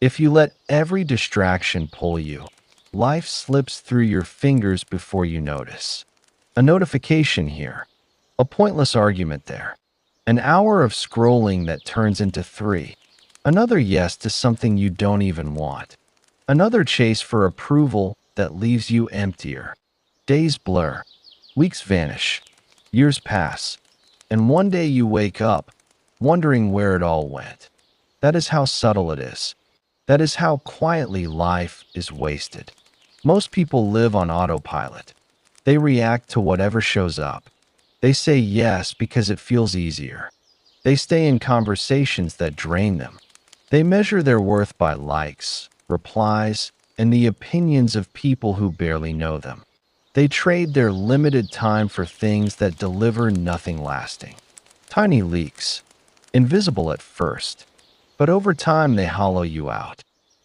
If you let every distraction pull you, life slips through your fingers before you notice. A notification here, a pointless argument there, an hour of scrolling that turns into three, another yes to something you don't even want, another chase for approval that leaves you emptier. Days blur, weeks vanish, years pass, and one day you wake up wondering where it all went. That is how subtle it is. That is how quietly life is wasted. Most people live on autopilot. They react to whatever shows up. They say yes because it feels easier. They stay in conversations that drain them. They measure their worth by likes, replies, and the opinions of people who barely know them. They trade their limited time for things that deliver nothing lasting. Tiny leaks, invisible at first, but over time they hollow you out.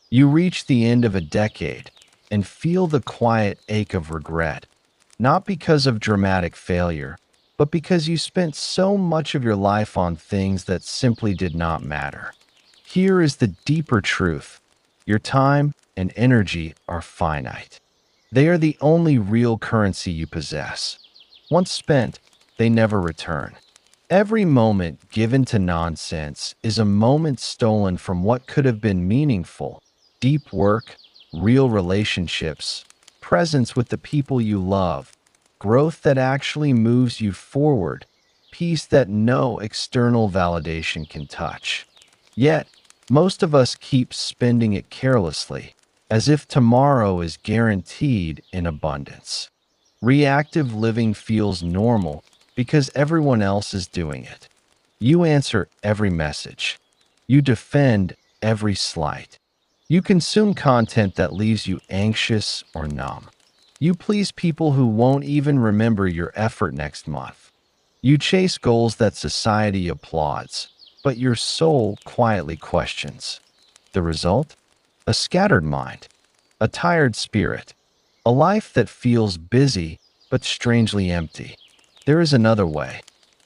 You reach the end of a decade and feel the quiet ache of regret, not because of dramatic failure, but because you spent so much of your life on things that simply did not matter. Here is the deeper truth. Your time and energy are finite. They are the only real currency you possess. Once spent, they never return. Every moment given to nonsense is a moment stolen from what could have been meaningful, deep work, real relationships, presence with the people you love, growth that actually moves you forward, peace that no external validation can touch. Yet, most of us keep spending it carelessly, as if tomorrow is guaranteed in abundance. Reactive living feels normal because everyone else is doing it. You answer every message. You defend every slight. You consume content that leaves you anxious or numb. You please people who won't even remember your effort next month. You chase goals that society applauds, but your soul quietly questions. The result? A scattered mind, a tired spirit, a life that feels busy but strangely empty. There is another way.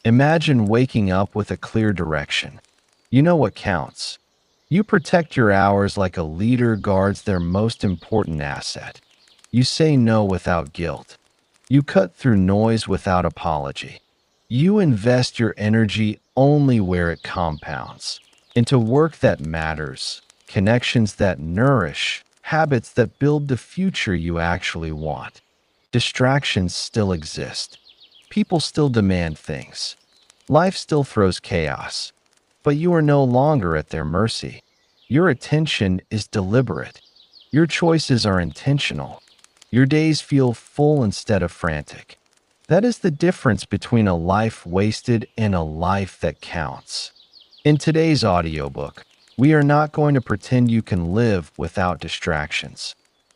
Imagine waking up with a clear direction. You know what counts. You protect your hours like a leader guards their most important asset. You say no without guilt. You cut through noise without apology. You invest your energy only where it compounds, into work that matters, connections that nourish, habits that build the future you actually want. Distractions still exist. People still demand things. Life still throws chaos. But you are no longer at their mercy. Your attention is deliberate. Your choices are intentional. Your days feel full instead of frantic. That is the difference between a life wasted and a life that counts. In today's audiobook, we are not going to pretend you can live without distractions.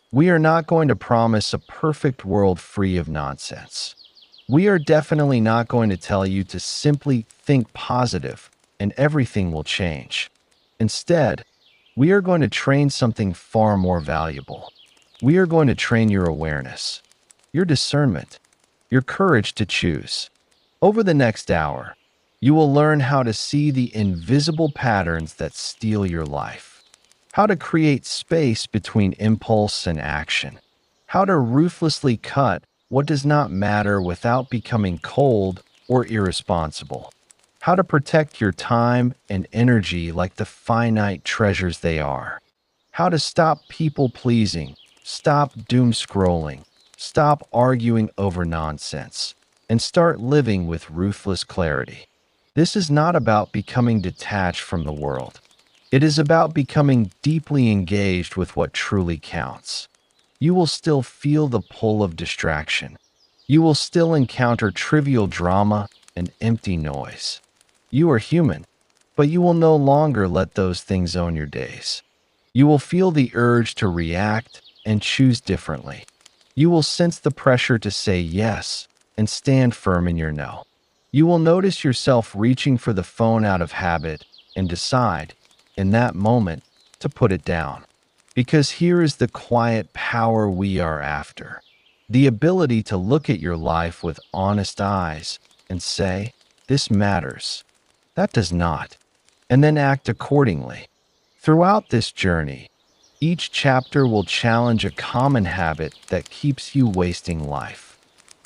We are not going to promise a perfect world free of nonsense. We are definitely not going to tell you to simply think positive and everything will change. Instead, we are going to train something far more valuable. We are going to train your awareness, your discernment, your courage to choose. Over the next hour, you will learn how to see the invisible patterns that steal your life, how to create space between impulse and action, how to ruthlessly cut what does not matter without becoming cold or irresponsible, how to protect your time and energy like the finite treasures they are, how to stop people pleasing, stop doom scrolling, stop arguing over nonsense, and start living with ruthless clarity. This is not about becoming detached from the world. It is about becoming deeply engaged with what truly counts. You will still feel the pull of distraction. You will still encounter trivial drama and empty noise. You are human, but you will no longer let those things own your days. You will feel the urge to react and choose differently. You will sense the pressure to say yes and stand firm in your no. You will notice yourself reaching for the phone out of habit and decide, in that moment, to put it down. Because here is the quiet power we are after. The ability to look at your life with honest eyes and say, "This matters. That does not," and then act accordingly. Throughout this journey, each chapter will challenge a common habit that keeps you wasting life.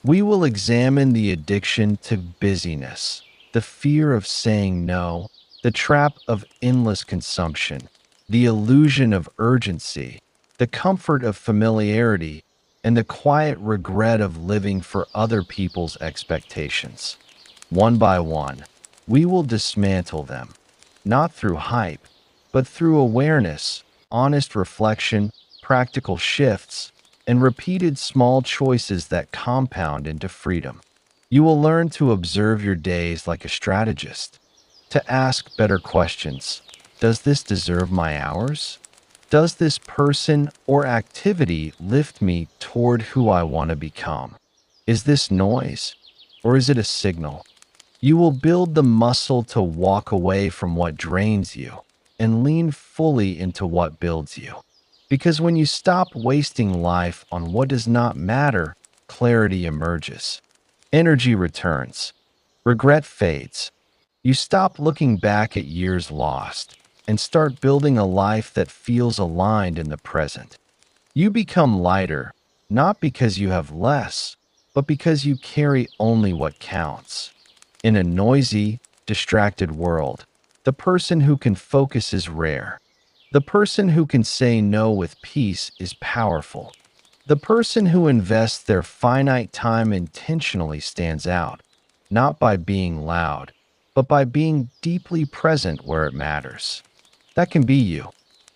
We will examine the addiction to busyness, the fear of saying no, the trap of endless consumption, the illusion of urgency, the comfort of familiarity, and the quiet regret of living for other people's expectations. One by one, we will dismantle them, not through hype, but through awareness, honest reflection, practical shifts, and repeated small choices that compound into freedom. You will learn to observe your days like a strategist, to ask better questions. Does this deserve my hours? Does this person or activity lift me toward who I want to become? Is this noise, or is it a signal? You will build the muscle to walk away from what drains you and lean fully into what builds you. Because when you stop wasting life on what does not matter, clarity emerges. Energy returns. Regret fades. You stop looking back at years lost and start building a life that feels aligned in the present. You become lighter, not because you have less, but because you carry only what counts. In a noisy, distracted world, the person who can focus is rare. The person who can say no with peace is powerful. The person who invests their finite time intentionally stands out, not by being loud, but by being deeply present where it matters. That can be you,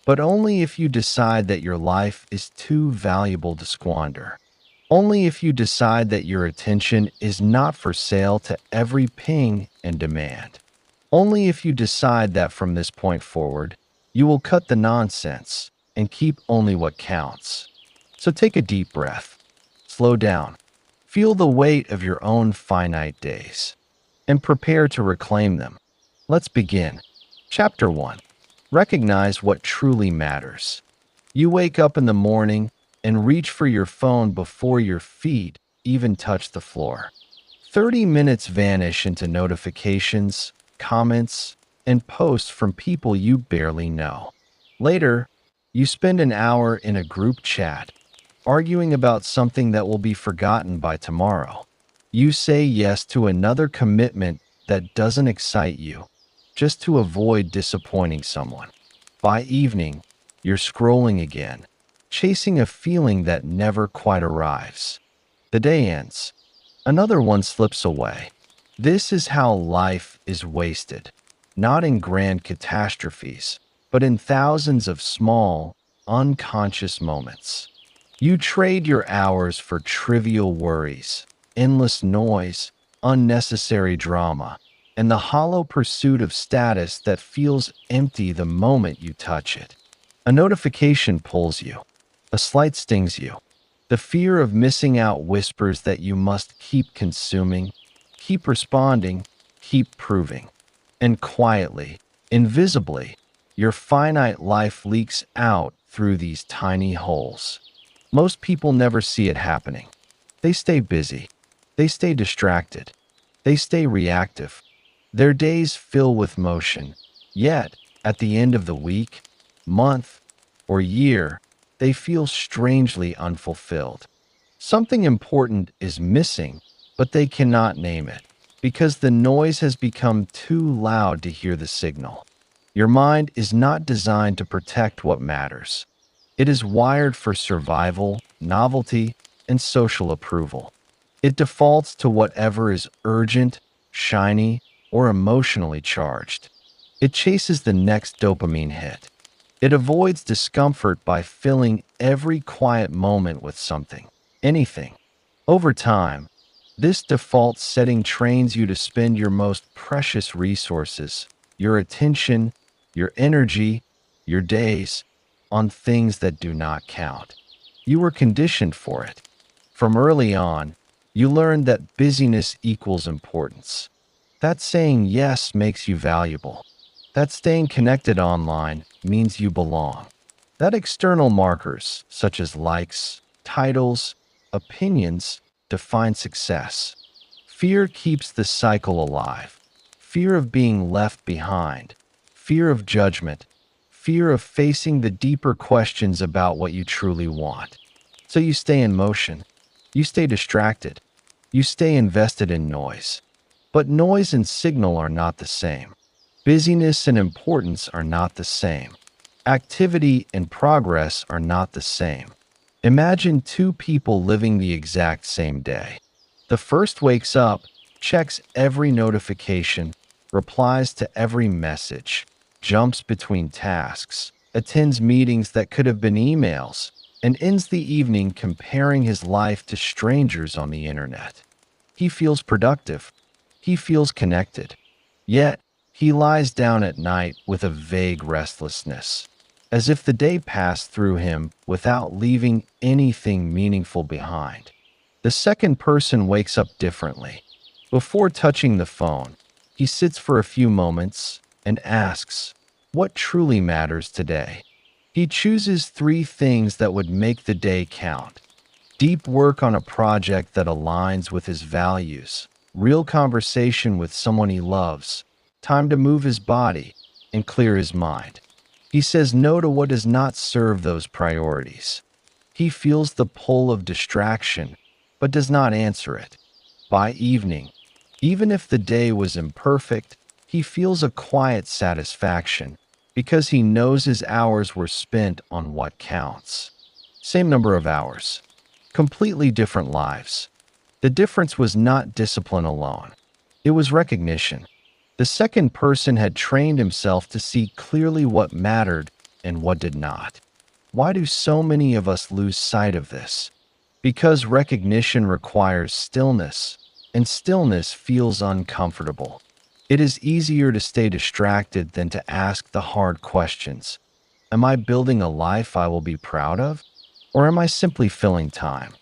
but only if you decide that your life is too valuable to squander. Only if you decide that your attention is not for sale to every ping and demand. Only if you decide that from this point forward, you will cut the nonsense and keep only what counts. So take a deep breath, slow down, feel the weight of your own finite days, and prepare to reclaim them. Let's begin. Chapter 1. Recognize what truly matters. You wake up in the morning and reach for your phone before your feet even touch the floor. 30 minutes vanish into notifications, comments, and posts from people you barely know. Later, you spend an hour in a group chat, arguing about something that will be forgotten by tomorrow. You say yes to another commitment that doesn't excite you, just to avoid disappointing someone. By evening, you're scrolling again, chasing a feeling that never quite arrives. The day ends. Another one slips away. This is how life is wasted, not in grand catastrophes, but in thousands of small, unconscious moments. You trade your hours for trivial worries, endless noise, unnecessary drama, and the hollow pursuit of status that feels empty the moment you touch it. A notification pulls you. A slight stings you. The fear of missing out whispers that you must keep consuming, keep responding, keep proving. And quietly, invisibly, your finite life leaks out through these tiny holes. Most people never see it happening. They stay busy. They stay distracted. They stay reactive. Their days fill with motion. Yet, at the end of the week, month, or year, they feel strangely unfulfilled. Something important is missing, but they cannot name it because the noise has become too loud to hear the signal. Your mind is not designed to protect what matters. It is wired for survival, novelty, and social approval. It defaults to whatever is urgent, shiny, or emotionally charged. It chases the next dopamine hit. It avoids discomfort by filling every quiet moment with something, anything. Over time, this default setting trains you to spend your most precious resources, your attention, your energy, your days, on things that do not count. You were conditioned for it. From early on, you learned that busyness equals importance. That saying yes makes you valuable. That staying connected online means you belong. That external markers, such as likes, titles, opinions, define success. Fear keeps the cycle alive. Fear of being left behind. Fear of judgment. fear of facing the deeper questions about what you truly want. So you stay in motion. You stay distracted. You stay invested in noise. But noise and signal are not the same. Busyness and importance are not the same. Activity and progress are not the same. Imagine two people living the exact same day. The first wakes up, checks every notification, replies to every message, jumps between tasks, attends meetings that could have been emails, and ends the evening comparing his life to strangers on the internet. He feels productive. He feels connected. Yet, he lies down at night with a vague restlessness, as if the day passed through him without leaving anything meaningful behind. The second person wakes up differently. Before touching the phone, he sits for a few moments and asks, "What truly matters today?" He chooses three things that would make the day count: deep work on a project that aligns with his values, real conversation with someone he loves, time to move his body and clear his mind. He says no to what does not serve those priorities. He feels the pull of distraction, but does not answer it. By evening, even if the day was imperfect, he feels a quiet satisfaction because he knows his hours were spent on what counts. Same number of hours, completely different lives. The difference was not discipline alone. It was recognition. The second person had trained himself to see clearly what mattered and what did not. Why do so many of us lose sight of this? Because recognition requires stillness, and stillness feels uncomfortable. It is easier to stay distracted than to ask the hard questions. Am I building a life I will be proud of? Or am I simply filling time?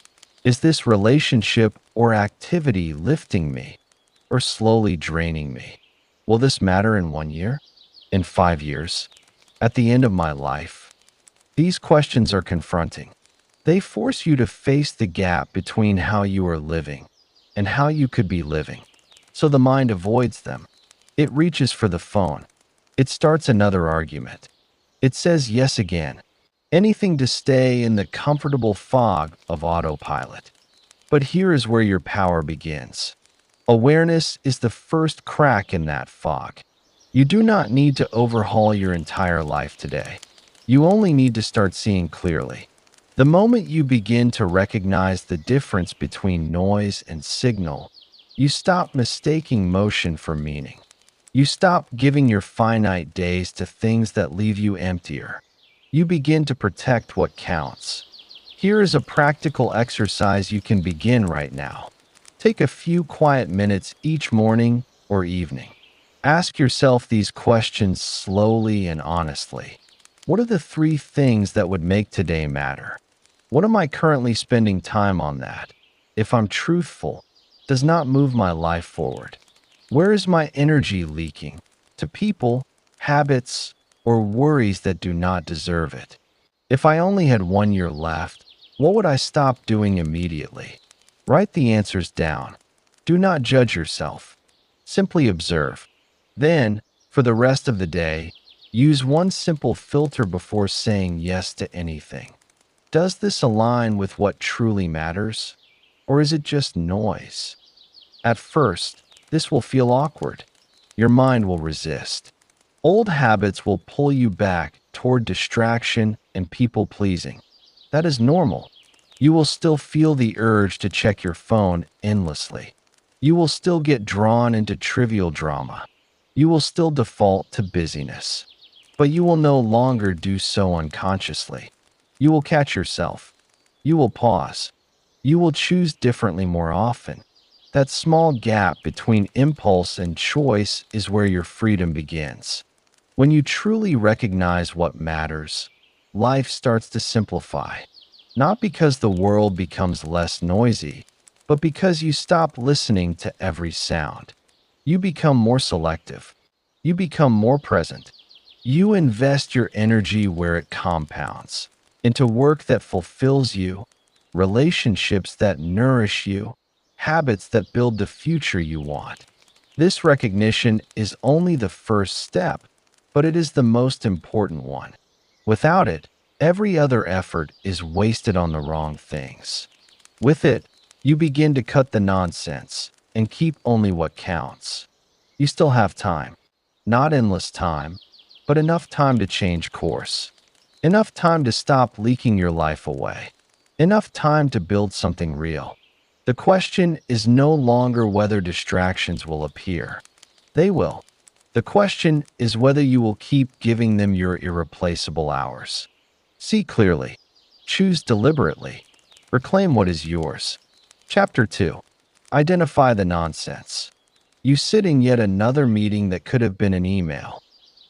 Is this relationship or activity lifting me or slowly draining me? Will this matter in 1 year? In 5 years? At the end of my life? These questions are confronting. They force you to face the gap between how you are living and how you could be living. So the mind avoids them. It reaches for the phone. It starts another argument. It says yes again. Anything to stay in the comfortable fog of autopilot. But here is where your power begins. Awareness is the first crack in that fog. You do not need to overhaul your entire life today. You only need to start seeing clearly. The moment you begin to recognize the difference between noise and signal, you stop mistaking motion for meaning. You stop giving your finite days to things that leave you emptier. You begin to protect what counts. Here is a practical exercise you can begin right now. Take a few quiet minutes each morning or evening. Ask yourself these questions slowly and honestly. What are the three things that would make today matter? What am I currently spending time on that, if I'm truthful, does not move my life forward? Where is my energy leaking? To people, habits, or worries that do not deserve it? If I only had 1 year left, what would I stop doing immediately? Write the answers down. Do not judge yourself. Simply observe. Then, for the rest of the day, use one simple filter before saying yes to anything. Does this align with what truly matters? Or is it just noise? At first, this will feel awkward. Your mind will resist. Old habits will pull you back toward distraction and people pleasing. That is normal. You will still feel the urge to check your phone endlessly. You will still get drawn into trivial drama. You will still default to busyness. But you will no longer do so unconsciously. You will catch yourself. You will pause. You will choose differently more often. That small gap between impulse and choice is where your freedom begins. When you truly recognize what matters, life starts to simplify. Not because the world becomes less noisy, but because you stop listening to every sound. You become more selective. You become more present. You invest your energy where it compounds, into work that fulfills you, relationships that nourish you, habits that build the future you want. This recognition is only the first step. but it is the most important one. Without it, every other effort is wasted on the wrong things. With it, you begin to cut the nonsense and keep only what counts. You still have time. Not endless time, but enough time to change course. Enough time to stop leaking your life away. Enough time to build something real. The question is no longer whether distractions will appear. They will. The question is whether you will keep giving them your irreplaceable hours. See clearly. Choose deliberately. Reclaim what is yours. Chapter 2. Identify the nonsense. You sit in yet another meeting that could have been an email.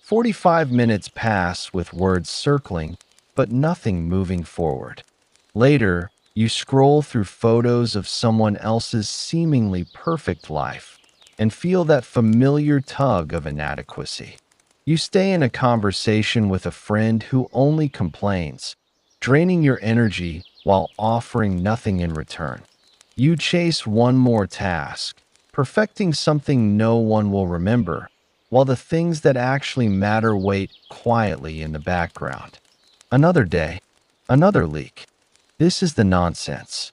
45 minutes pass with words circling, but nothing moving forward. Later, you scroll through photos of someone else's seemingly perfect life and feel that familiar tug of inadequacy. You stay in a conversation with a friend who only complains, draining your energy while offering nothing in return. You chase one more task, perfecting something no one will remember, while the things that actually matter wait quietly in the background. Another day, another leak. This is the nonsense.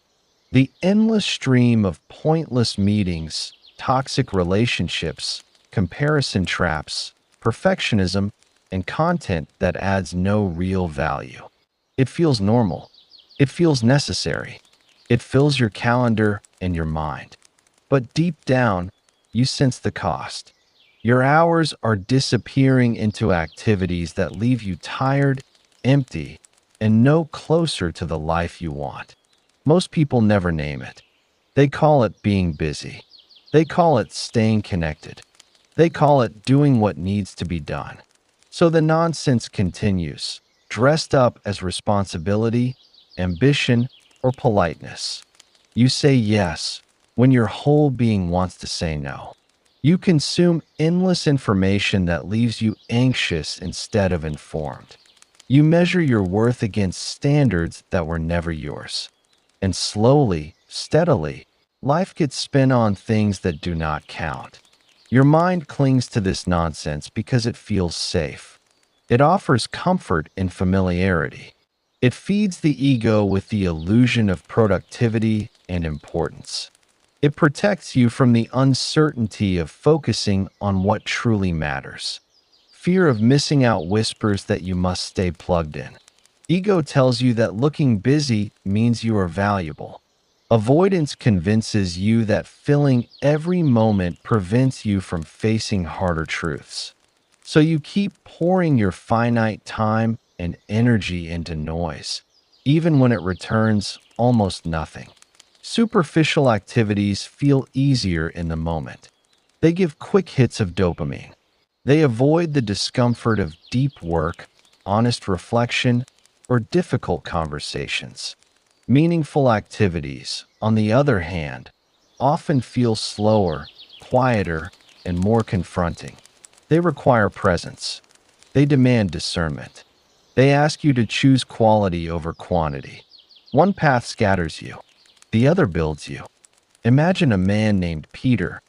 The endless stream of pointless meetings, toxic relationships, comparison traps, perfectionism, and content that adds no real value. It feels normal. It feels necessary. It fills your calendar and your mind. But deep down, you sense the cost. Your hours are disappearing into activities that leave you tired, empty, and no closer to the life you want. Most people never name it. They call it being busy. They call it staying connected. They call it doing what needs to be done. So the nonsense continues, dressed up as responsibility, ambition, or politeness. You say yes when your whole being wants to say no. You consume endless information that leaves you anxious instead of informed. You measure your worth against standards that were never yours. And slowly, steadily, life gets spent on things that do not count. Your mind clings to this nonsense because it feels safe. It offers comfort in familiarity. It feeds the ego with the illusion of productivity and importance. It protects you from the uncertainty of focusing on what truly matters. Fear of missing out whispers that you must stay plugged in. Ego tells you that looking busy means you are valuable. Avoidance convinces you that filling every moment prevents you from facing harder truths. So you keep pouring your finite time and energy into noise, even when it returns almost nothing. Superficial activities feel easier in the moment. They give quick hits of dopamine. They avoid the discomfort of deep work, honest reflection, or difficult conversations. Meaningful activities, on the other hand, often feel slower, quieter, and more confronting. They require presence. They demand discernment. They ask you to choose quality over quantity. One path scatters you. The other builds you. Imagine a man named Peter.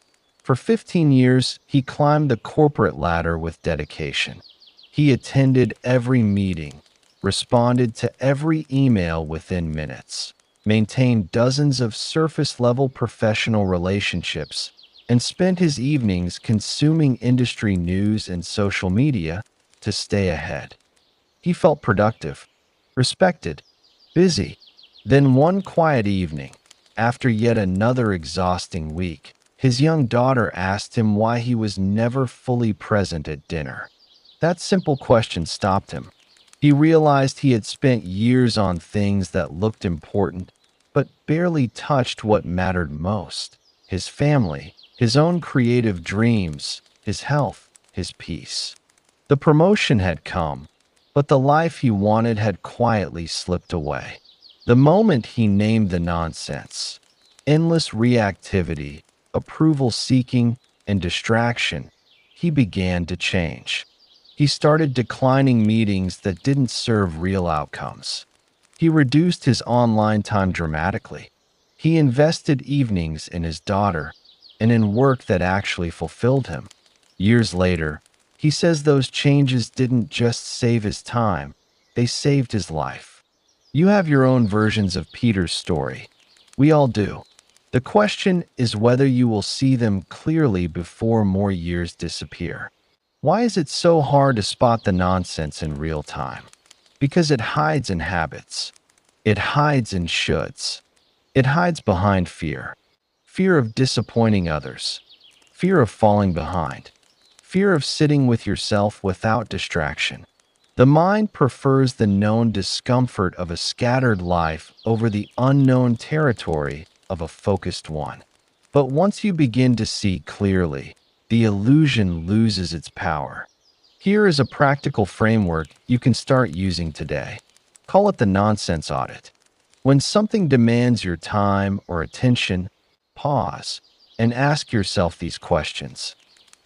For 15 years, he climbed the corporate ladder with dedication. He attended every meeting, responded to every email within minutes, maintained dozens of surface-level professional relationships, and spent his evenings consuming industry news and social media to stay ahead. He felt productive, respected, busy. Then one quiet evening, after yet another exhausting week, his young daughter asked him why he was never fully present at dinner. That simple question stopped him. He realized he had spent years on things that looked important, but barely touched what mattered most: his family, his own creative dreams, his health, his peace. The promotion had come, but the life he wanted had quietly slipped away. The moment he named the nonsense, endless reactivity, approval seeking, and distraction, he began to change. He started declining meetings that didn't serve real outcomes. He reduced his online time dramatically. He invested evenings in his daughter and in work that actually fulfilled him. Years later, He says those changes didn't just save his time, they saved his life. You have your own versions of Peter's story. We all do. The question is whether you will see them clearly before more years disappear. Why is it so hard to spot the nonsense in real time? Because it hides in habits. It hides in shoulds. It hides behind fear. Fear of disappointing others. Fear of falling behind. Fear of sitting with yourself without distraction. The mind prefers the known discomfort of a scattered life over the unknown territory of a focused one. But once you begin to see clearly, the illusion loses its power. Here is a practical framework you can start using today. Call it the nonsense audit. When something demands your time or attention, pause and ask yourself these questions.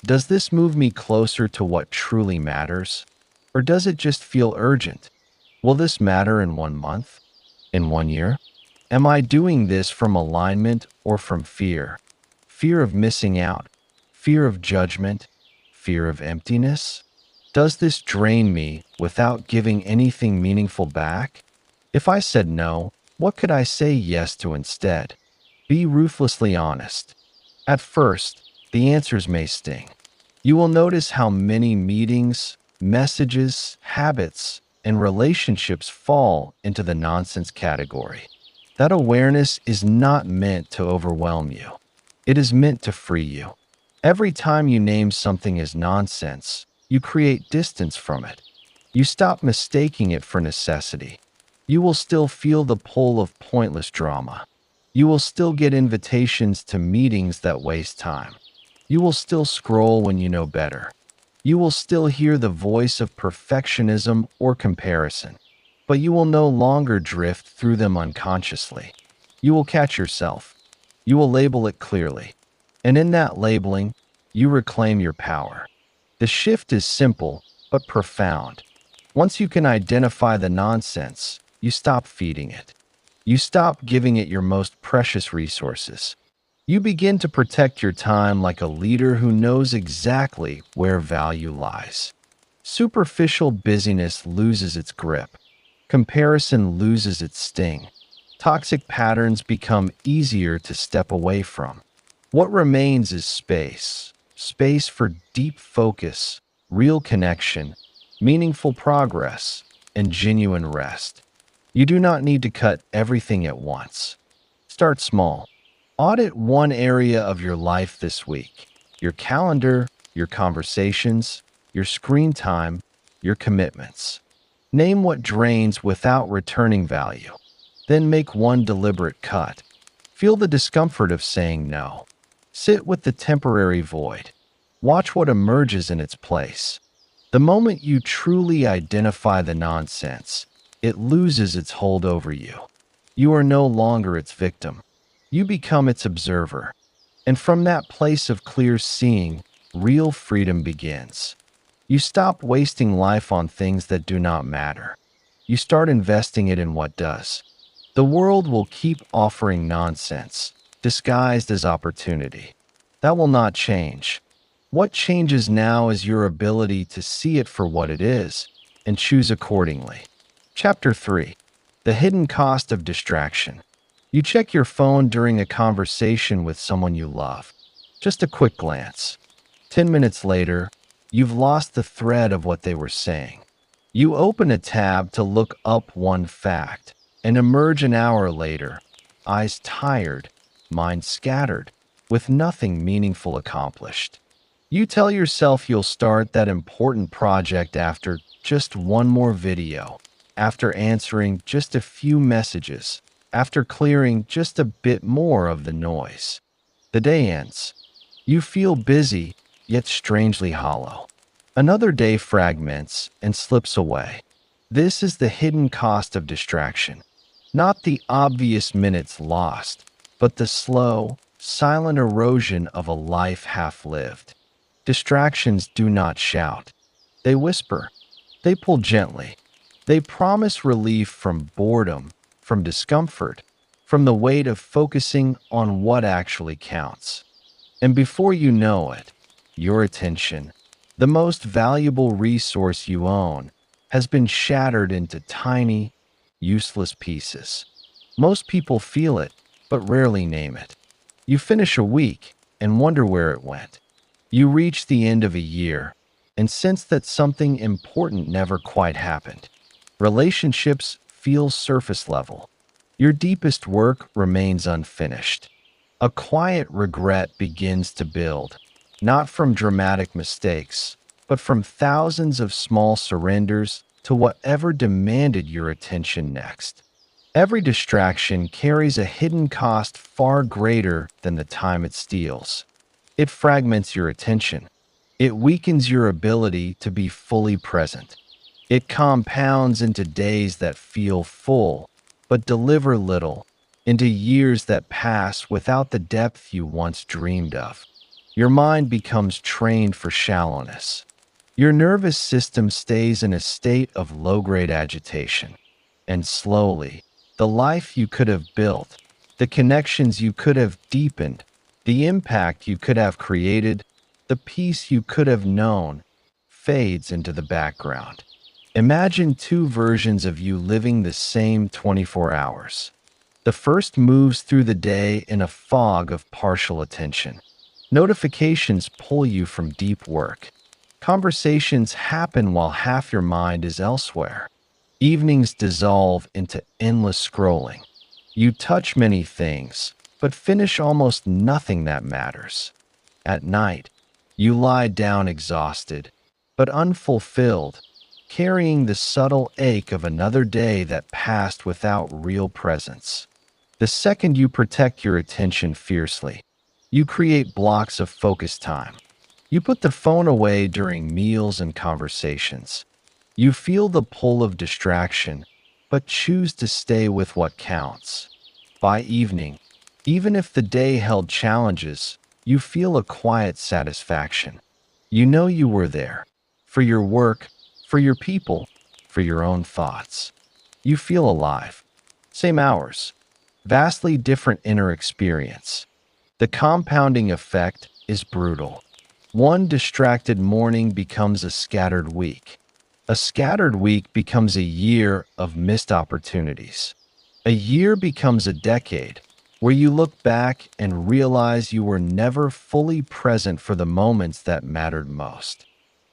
Does this move me closer to what truly matters? Or does it just feel urgent? Will this matter in 1 month? In 1 year? Am I doing this from alignment or from fear? Fear of missing out? Fear of judgment? Fear of emptiness? Does this drain me without giving anything meaningful back? If I said no, what could I say yes to instead? Be ruthlessly honest. At first, the answers may sting. You will notice how many meetings, messages, habits, and relationships fall into the nonsense category. That awareness is not meant to overwhelm you. It is meant to free you. Every time you name something as nonsense, you create distance from it. You stop mistaking it for necessity. You will still feel the pull of pointless drama. You will still get invitations to meetings that waste time. You will still scroll when you know better. You will still hear the voice of perfectionism or comparison, but you will no longer drift through them unconsciously. You will catch yourself. You will label it clearly. And in that labeling, you reclaim your power. The shift is simple, but profound. Once you can identify the nonsense, you stop feeding it. You stop giving it your most precious resources. You begin to protect your time like a leader who knows exactly where value lies. Superficial busyness loses its grip. Comparison loses its sting. Toxic patterns become easier to step away from. What remains is space. Space for deep focus, real connection, meaningful progress, and genuine rest. You do not need to cut everything at once. Start small. Audit one area of your life this week: your calendar, your conversations, your screen time, your commitments. Name what drains without returning value. Then make one deliberate cut. Feel the discomfort of saying no. Sit with the temporary void. Watch what emerges in its place. The moment you truly identify the nonsense, it loses its hold over you. You are no longer its victim. You become its observer. And from that place of clear seeing, real freedom begins. You stop wasting life on things that do not matter. You start investing it in what does. The world will keep offering nonsense, disguised as opportunity. That will not change. What changes now is your ability to see it for what it is and choose accordingly. Chapter 3. The Hidden Cost of Distraction. You check your phone during a conversation with someone you love. Just a quick glance. 10 minutes later, you've lost the thread of what they were saying. You open a tab to look up one fact and emerge an hour later, eyes tired, mind scattered, with nothing meaningful accomplished. You tell yourself you'll start that important project after just one more video, after answering just a few messages, after clearing just a bit more of the noise. The day ends. You feel busy, yet strangely hollow. Another day fragments and slips away. This is the hidden cost of distraction. Not the obvious minutes lost, but the slow, silent erosion of a life half-lived. Distractions do not shout. They whisper. They pull gently. They promise relief from boredom, from discomfort, from the weight of focusing on what actually counts. And before you know it, your attention, The most valuable resource you own has been shattered into tiny, useless pieces. Most people feel it, but rarely name it. You finish a week and wonder where it went. You reach the end of a year and sense that something important never quite happened. Relationships feel surface level. Your deepest work remains unfinished. A quiet regret begins to build, not from dramatic mistakes, but from thousands of small surrenders to whatever demanded your attention next. Every distraction carries a hidden cost far greater than the time it steals. It fragments your attention. It weakens your ability to be fully present. It compounds into days that feel full, but deliver little, into years that pass without the depth you once dreamed of. Your mind becomes trained for shallowness. Your nervous system stays in a state of low-grade agitation. And slowly, the life you could have built, the connections you could have deepened, the impact you could have created, the peace you could have known, fades into the background. Imagine two versions of you living the same 24 hours. The first moves through the day in a fog of partial attention. Notifications pull you from deep work. Conversations happen while half your mind is elsewhere. Evenings dissolve into endless scrolling. You touch many things, but finish almost nothing that matters. At night, you lie down exhausted, but unfulfilled, carrying the subtle ache of another day that passed without real presence. The second you protect your attention fiercely, you create blocks of focus time. You put the phone away during meals and conversations. You feel the pull of distraction, but choose to stay with what counts. By evening, even if the day held challenges, you feel a quiet satisfaction. You know you were there, for your work, for your people, for your own thoughts. You feel alive. Same hours, vastly different inner experience. The compounding effect is brutal. One distracted morning becomes a scattered week. A scattered week becomes a year of missed opportunities. A year becomes a decade, where you look back and realize you were never fully present for the moments that mattered most.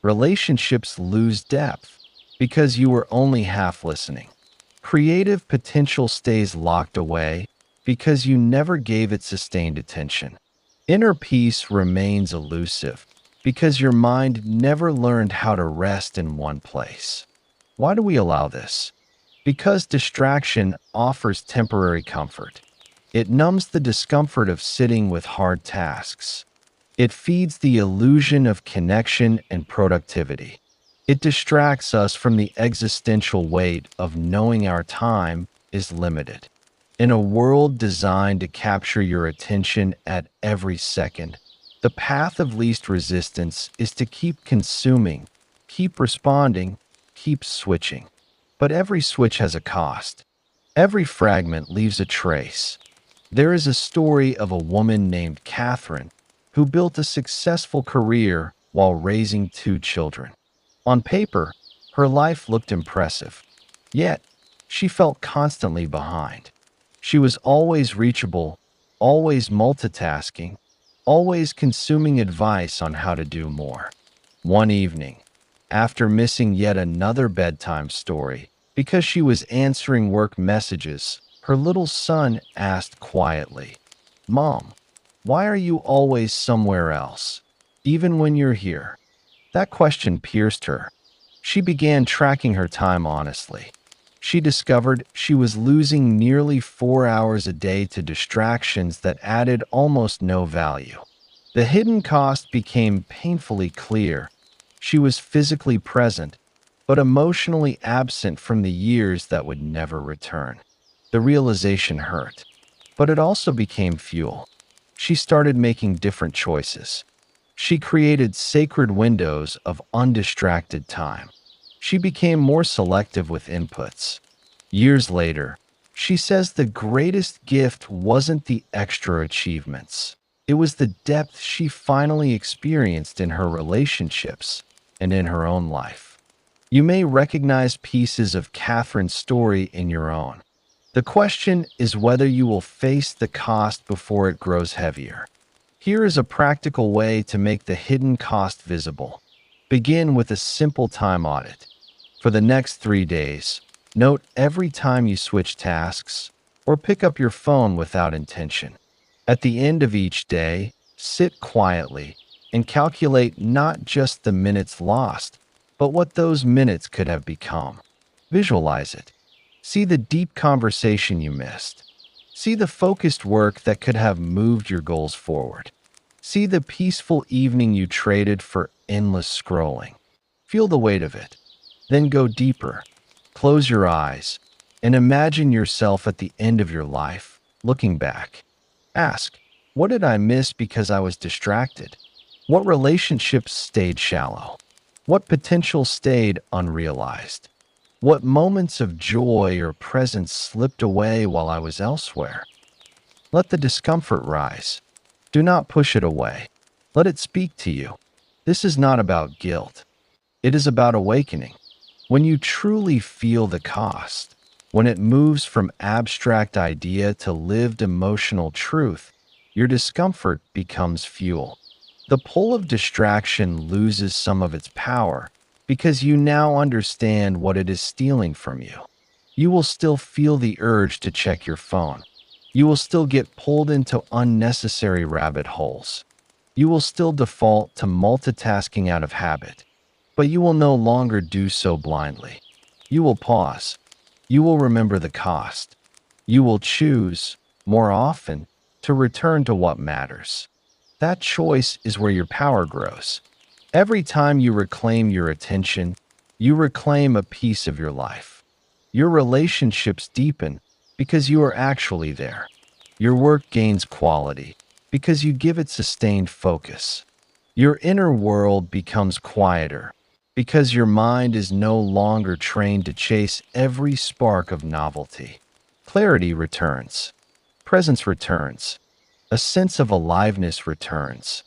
Relationships lose depth because you were only half listening. Creative potential stays locked away because you never gave it sustained attention. Inner peace remains elusive because your mind never learned how to rest in one place. Why do we allow this? Because distraction offers temporary comfort. It numbs the discomfort of sitting with hard tasks. It feeds the illusion of connection and productivity. It distracts us from the existential weight of knowing our time is limited. In a world designed to capture your attention at every second, the path of least resistance is to keep consuming, keep responding, keep switching. But every switch has a cost. Every fragment leaves a trace. There is a story of a woman named Catherine who built a successful career while raising two children. On paper, her life looked impressive. Yet, she felt constantly behind. She was always reachable, always multitasking, always consuming advice on how to do more. One evening, after missing yet another bedtime story because she was answering work messages, her little son asked quietly, "Mom, why are you always somewhere else, even when you're here?" That question pierced her. She began tracking her time honestly. She discovered she was losing nearly 4 hours a day to distractions that added almost no value. The hidden cost became painfully clear. She was physically present, but emotionally absent from the years that would never return. The realization hurt, but it also became fuel. She started making different choices. She created sacred windows of undistracted time. She became more selective with inputs. Years later, she says the greatest gift wasn't the extra achievements. It was the depth she finally experienced in her relationships, and in her own life. You may recognize pieces of Catherine's story in your own. The question is whether you will face the cost before it grows heavier. Here is a practical way to make the hidden cost visible. Begin with a simple time audit. For the next 3 days, note every time you switch tasks or pick up your phone without intention. At the end of each day, sit quietly and calculate not just the minutes lost, but what those minutes could have become. Visualize it. See the deep conversation you missed. See the focused work that could have moved your goals forward. See the peaceful evening you traded for endless scrolling. Feel the weight of it. Then go deeper. Close your eyes and imagine yourself at the end of your life, looking back. Ask, what did I miss because I was distracted? What relationships stayed shallow? What potential stayed unrealized? What moments of joy or presence slipped away while I was elsewhere? Let the discomfort rise. Do not push it away. Let it speak to you. This is not about guilt. It is about awakening. When you truly feel the cost, when it moves from abstract idea to lived emotional truth, your discomfort becomes fuel. The pull of distraction loses some of its power because you now understand what it is stealing from you. You will still feel the urge to check your phone. You will still get pulled into unnecessary rabbit holes. You will still default to multitasking out of habit, but you will no longer do so blindly. You will pause. You will remember the cost. You will choose, more often, to return to what matters. That choice is where your power grows. Every time you reclaim your attention, you reclaim a piece of your life. Your relationships deepen because you are actually there. Your work gains quality because you give it sustained focus. Your inner world becomes quieter because your mind is no longer trained to chase every spark of novelty. Clarity returns. Presence returns. A sense of aliveness returns.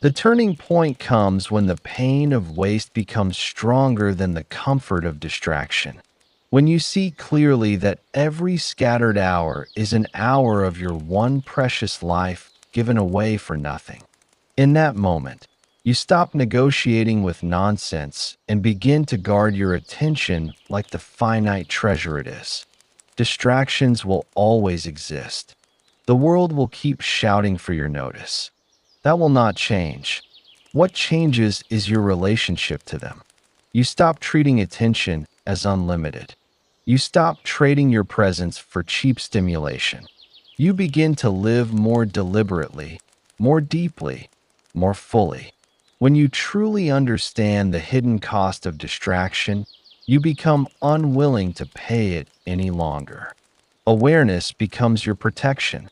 The turning point comes when the pain of waste becomes stronger than the comfort of distraction. When you see clearly that every scattered hour is an hour of your one precious life given away for nothing. In that moment, you stop negotiating with nonsense and begin to guard your attention like the finite treasure it is. Distractions will always exist. The world will keep shouting for your notice. That will not change. What changes is your relationship to them. You stop treating attention as unlimited. You stop trading your presence for cheap stimulation. You begin to live more deliberately, more deeply, more fully. When you truly understand the hidden cost of distraction, you become unwilling to pay it any longer. Awareness becomes your protection.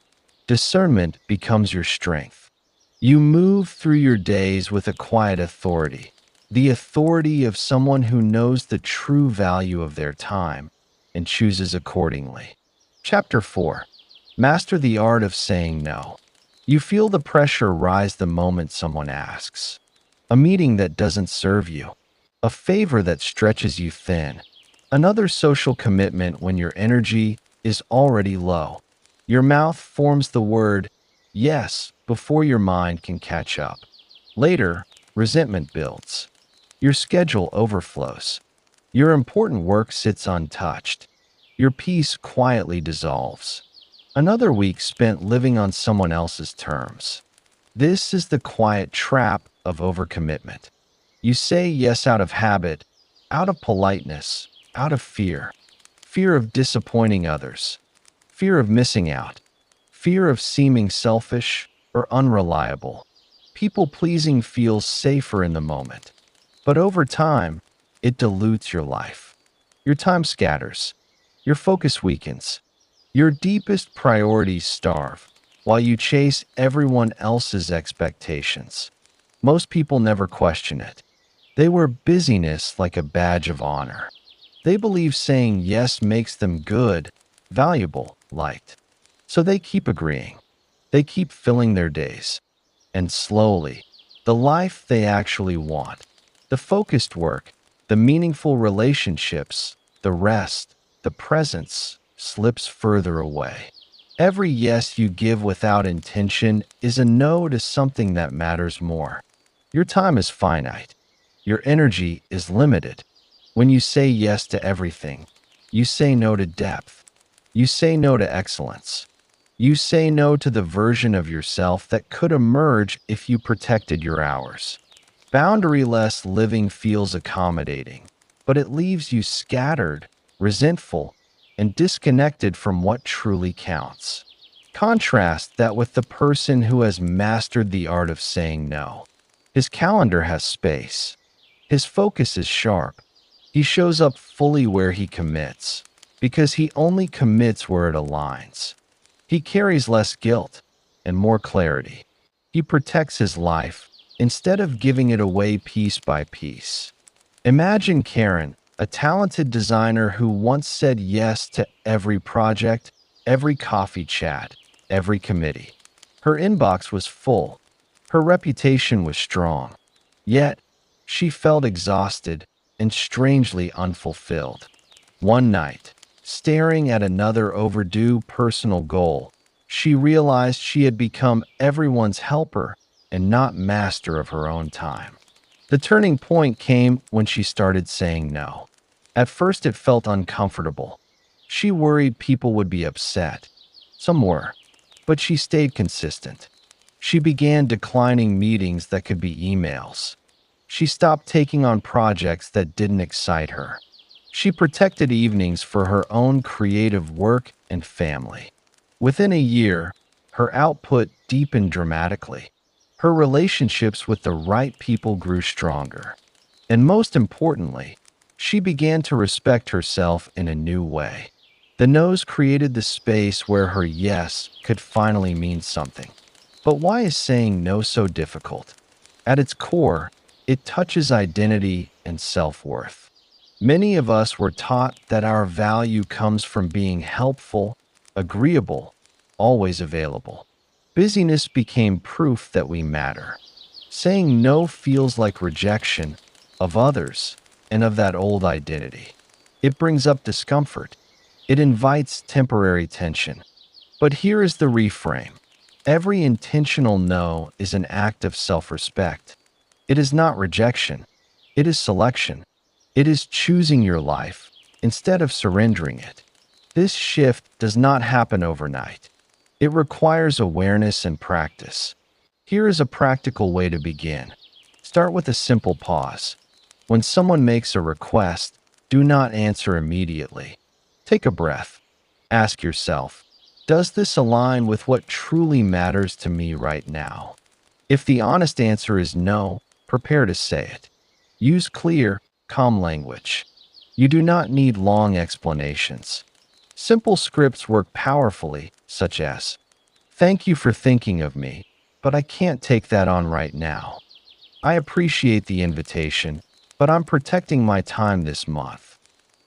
Discernment becomes your strength. You move through your days with a quiet authority, the authority of someone who knows the true value of their time and chooses accordingly. Chapter 4. Master the art of saying no. You feel the pressure rise the moment someone asks. A meeting that doesn't serve you. A favor that stretches you thin. Another social commitment when your energy is already low. Your mouth forms the word yes before your mind can catch up. Later, resentment builds. Your schedule overflows. Your important work sits untouched. Your peace quietly dissolves. Another week spent living on someone else's terms. This is the quiet trap of overcommitment. You say yes out of habit, out of politeness, out of fear. Fear of disappointing others. Fear of missing out. Fear of seeming selfish or unreliable. People-pleasing feels safer in the moment, but over time, it dilutes your life. Your time scatters. Your focus weakens. Your deepest priorities starve while you chase everyone else's expectations. Most people never question it. They wear busyness like a badge of honor. They believe saying yes makes them good, valuable, liked. So they keep agreeing. They keep filling their days. And slowly, the life they actually want, The focused work, the meaningful relationships, the rest, the presence slips further away. Every yes you give without intention is a no to something that matters more. Your time is finite. Your energy is limited. When you say yes to everything, you say no to depth. You say no to excellence. You say no to the version of yourself that could emerge if you protected your hours. Boundaryless living feels accommodating, but it leaves you scattered, resentful, and disconnected from what truly counts. Contrast that with the person who has mastered the art of saying no. His calendar has space. His focus is sharp. He shows up fully where he commits, because he only commits where it aligns. He carries less guilt and more clarity. He protects his life instead of giving it away piece by piece. Imagine Karen, a talented designer who once said yes to every project, every coffee chat, every committee. Her inbox was full. Her reputation was strong. Yet, she felt exhausted and strangely unfulfilled. One night, staring at another overdue personal goal, she realized she had become everyone's helper and not master of her own time. The turning point came when she started saying no. At first, it felt uncomfortable. She worried people would be upset. Some were, but she stayed consistent. She began declining meetings that could be emails. She stopped taking on projects that didn't excite her. She protected evenings for her own creative work and family. Within a year, her output deepened dramatically. Her relationships with the right people grew stronger. And most importantly, she began to respect herself in a new way. The no's created the space where her yes could finally mean something. But why is saying no so difficult? At its core, it touches identity and self-worth. Many of us were taught that our value comes from being helpful, agreeable, always available. Busyness became proof that we matter. Saying no feels like rejection of others and of that old identity. It brings up discomfort. It invites temporary tension. But here is the reframe. Every intentional no is an act of self-respect. It is not rejection. It is selection. It is choosing your life instead of surrendering it. This shift does not happen overnight. It requires awareness and practice. Here is a practical way to begin. Start with a simple pause. When someone makes a request, do not answer immediately. Take a breath. Ask yourself, does this align with what truly matters to me right now? If the honest answer is no, prepare to say it. Use clear, calm language. You do not need long explanations. Simple scripts work powerfully, such as, "Thank you for thinking of me, but I can't take that on right now. I appreciate the invitation, but I'm protecting my time this month."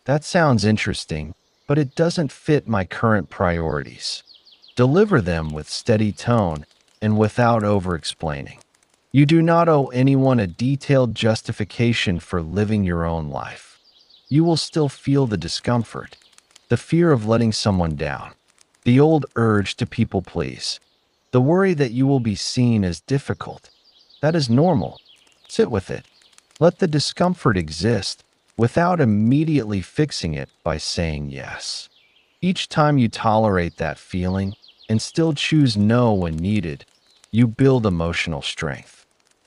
That sounds interesting, but it doesn't fit my current priorities. Deliver them with steady tone and without over-explaining. You do not owe anyone a detailed justification for living your own life. You will still feel the discomfort, the fear of letting someone down, the old urge to people please, the worry that you will be seen as difficult. That is normal. Sit with it. Let the discomfort exist without immediately fixing it by saying yes. Each time you tolerate that feeling and still choose no when needed, you build emotional strength.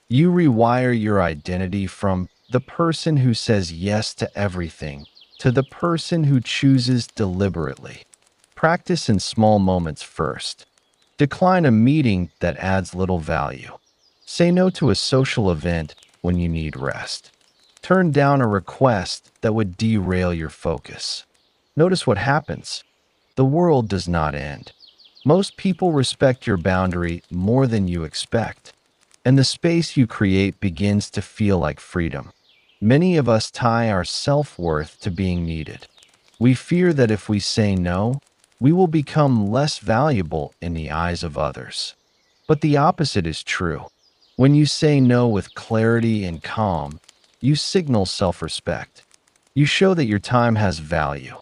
You rewire your identity from the person who says yes to everything to the person who chooses deliberately. Practice in small moments first. Decline a meeting that adds little value. Say no to a social event when you need rest. Turn down a request that would derail your focus. Notice what happens. The world does not end. Most people respect your boundary more than you expect, and the space you create begins to feel like freedom. Many of us tie our self-worth to being needed. We fear that if we say no, we will become less valuable in the eyes of others. But the opposite is true. When you say no with clarity and calm, You signal self-respect. You show that your time has value.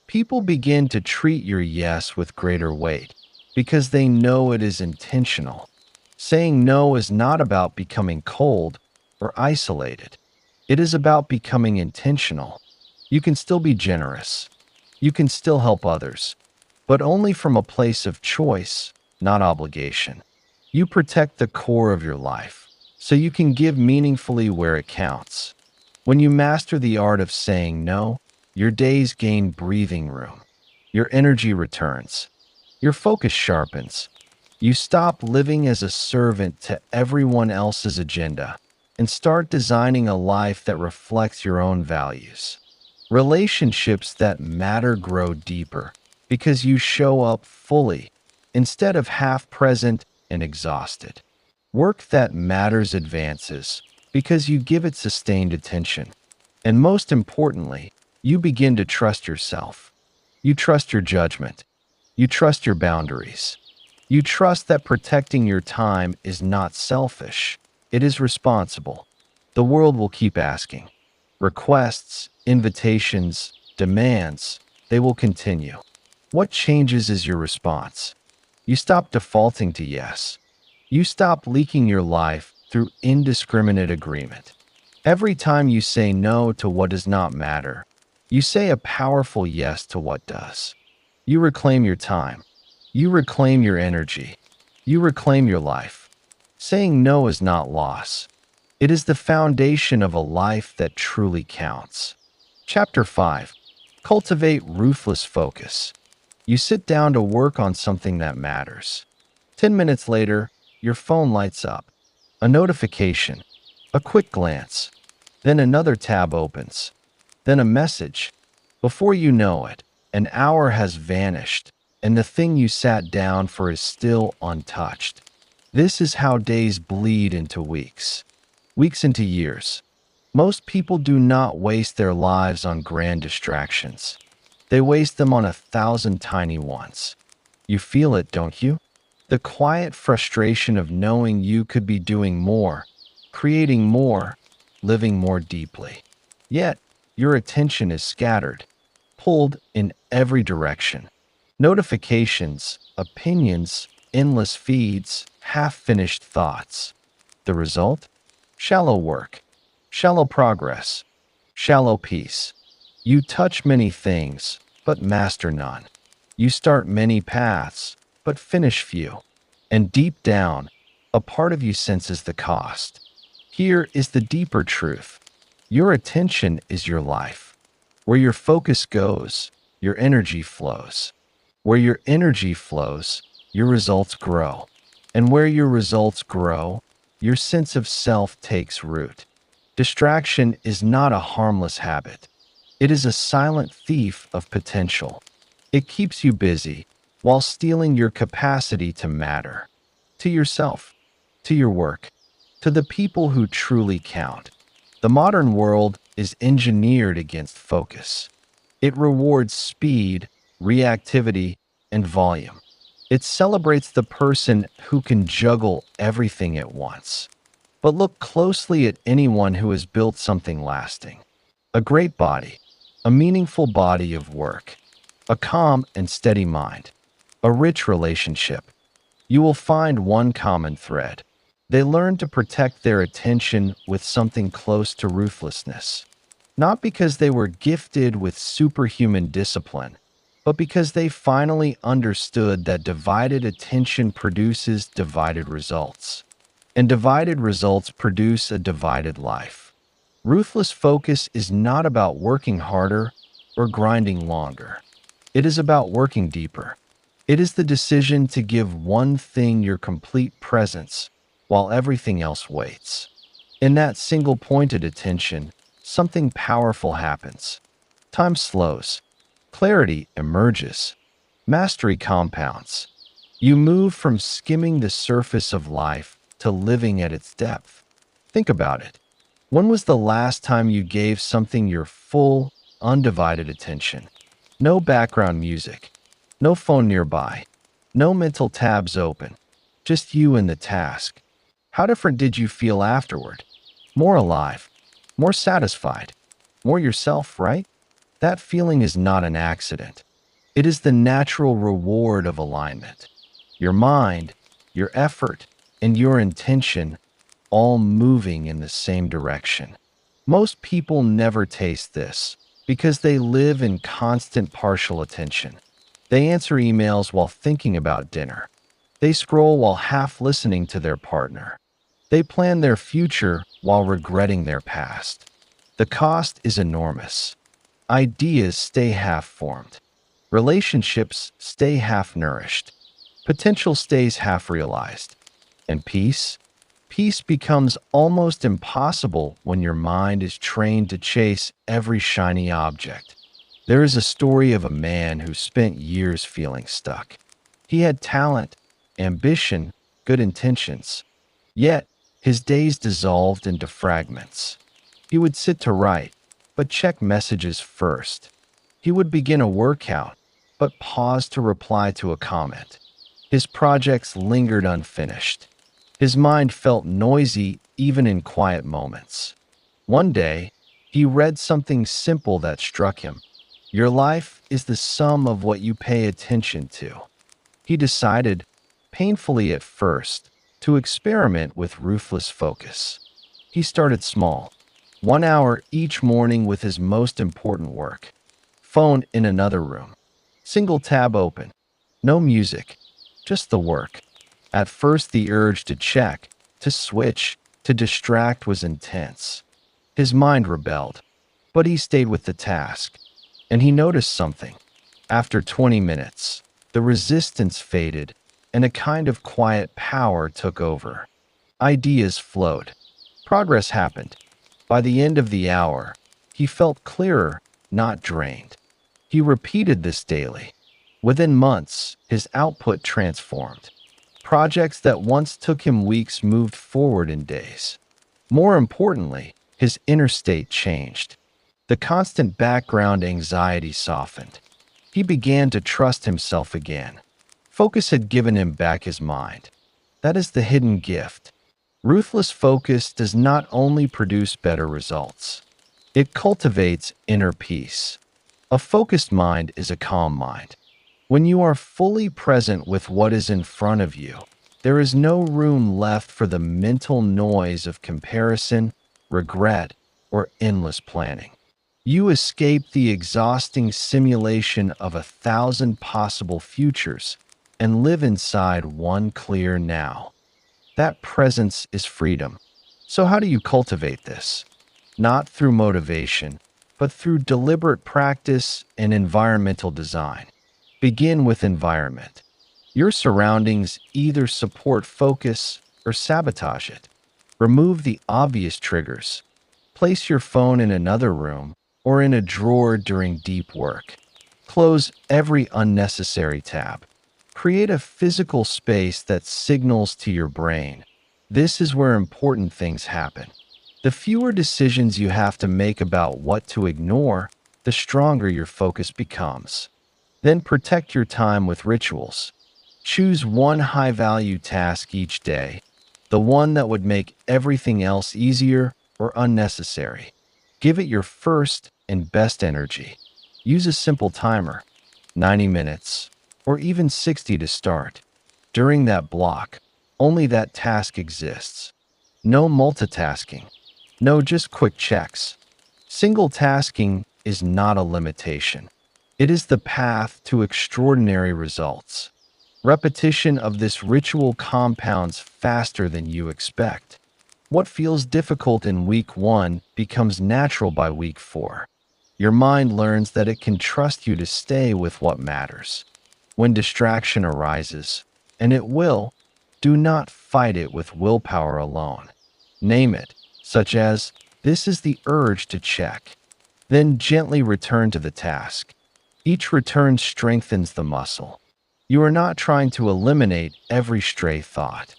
People begin to treat your yes with greater weight because they know it is intentional. Saying no is not about becoming cold or isolated. It is about becoming intentional. You can still be generous. You can still help others, but only from a place of choice, not obligation. You protect the core of your life so you can give meaningfully where it counts. When you master the art of saying no, your days gain breathing room. Your energy returns. Your focus sharpens. You stop living as a servant to everyone else's agenda and start designing a life that reflects your own values. Relationships that matter grow deeper because you show up fully instead of half present and exhausted. Work that matters advances because you give it sustained attention. And most importantly, you begin to trust yourself. You trust your judgment. You trust your boundaries. You trust that protecting your time is not selfish, it is responsible. The world will keep asking. Requests, invitations, demands, they will continue. What changes is your response. You stop defaulting to yes. You stop leaking your life through indiscriminate agreement. Every time you say no to what does not matter, you say a powerful yes to what does. You reclaim your time. You reclaim your energy. You reclaim your life. Saying no is not loss. It is the foundation of a life that truly counts. Chapter 5. Cultivate ruthless focus. You sit down to work on something that matters. 10 minutes later, your phone lights up. A notification. A quick glance. Then another tab opens. Then a message. Before you know it, an hour has vanished, and the thing you sat down for is still untouched. This is how days bleed into weeks. Weeks into years. Most people do not waste their lives on grand distractions. They waste them on 1,000 tiny ones. You feel it, don't you? The quiet frustration of knowing you could be doing more, creating more, living more deeply. Yet, your attention is scattered, pulled in every direction. Notifications, opinions, endless feeds, half-finished thoughts. The result? Shallow work, shallow progress, shallow peace. You touch many things, but master none. You start many paths, but finish few. And deep down, a part of you senses the cost. Here is the deeper truth. Your attention is your life. Where your focus goes, your energy flows. Where your energy flows, your results grow. And where your results grow, your sense of self takes root. Distraction is not a harmless habit. It is a silent thief of potential. It keeps you busy while stealing your capacity to matter. To yourself, to your work, to the people who truly count. The modern world is engineered against focus. It rewards speed, reactivity, and volume. It celebrates the person who can juggle everything at once. But look closely at anyone who has built something lasting. A great body, a meaningful body of work, a calm and steady mind, a rich relationship. You will find one common thread. They learn to protect their attention with something close to ruthlessness. Not because they were gifted with superhuman discipline, but because they finally understood that divided attention produces divided results. And divided results produce a divided life. Ruthless focus is not about working harder or grinding longer. It is about working deeper. It is the decision to give one thing your complete presence while everything else waits. In that single-pointed attention, something powerful happens. Time slows. Clarity emerges. Mastery compounds. You move from skimming the surface of life to living at its depth. Think about it. When was the last time you gave something your full, undivided attention? No background music. No phone nearby. No mental tabs open. Just you and the task. How different did you feel afterward? More alive, more satisfied, more yourself, right? That feeling is not an accident. It is the natural reward of alignment. Your mind, your effort, and your intention all moving in the same direction. Most people never taste this because they live in constant partial attention. They answer emails while thinking about dinner. They scroll while half listening to their partner. They plan their future while regretting their past. The cost is enormous. Ideas stay half formed. Relationships stay half nourished. Potential stays half realized. And peace? Peace becomes almost impossible when your mind is trained to chase every shiny object. There is a story of a man who spent years feeling stuck. He had talent, ambition, good intentions. Yet, his days dissolved into fragments. He would sit to write, but check messages first. He would begin a workout, but pause to reply to a comment. His projects lingered unfinished. His mind felt noisy even in quiet moments. One day, he read something simple that struck him. Your life is the sum of what you pay attention to. He decided, painfully at first, to experiment with ruthless focus. He started small, 1 hour each morning with his most important work. Phone in another room. Single tab open. No music, just the work. At first, the urge to check, to switch, to distract was intense. His mind rebelled, but he stayed with the task. And he noticed something. After 20 minutes, the resistance faded, and a kind of quiet power took over. Ideas flowed. Progress happened. By the end of the hour, he felt clearer, not drained. He repeated this daily. Within months, his output transformed. Projects that once took him weeks moved forward in days. More importantly, his inner state changed. The constant background anxiety softened. He began to trust himself again. Focus had given him back his mind. That is the hidden gift. Ruthless focus does not only produce better results, it cultivates inner peace. A focused mind is a calm mind. When you are fully present with what is in front of you, there is no room left for the mental noise of comparison, regret, or endless planning. You escape the exhausting simulation of 1,000 possible futures and live inside one clear now. That presence is freedom. So how do you cultivate this? Not through motivation, but through deliberate practice and environmental design. Begin with environment. Your surroundings either support focus or sabotage it. Remove the obvious triggers. Place your phone in another room or in a drawer during deep work. Close every unnecessary tab. Create a physical space that signals to your brain. This is where important things happen. The fewer decisions you have to make about what to ignore, the stronger your focus becomes. Then protect your time with rituals. Choose one high-value task each day, the one that would make everything else easier or unnecessary. Give it your first and best energy. Use a simple timer, 90 minutes, or even 60 to start. During that block, only that task exists. No multitasking. No just quick checks. Single tasking is not a limitation. It is the path to extraordinary results. Repetition of this ritual compounds faster than you expect. What feels difficult in week 1 becomes natural by week 4. Your mind learns that it can trust you to stay with what matters. When distraction arises, and it will, do not fight it with willpower alone. Name it, such as, "This is the urge to check." Then gently return to the task. Each return strengthens the muscle. You are not trying to eliminate every stray thought.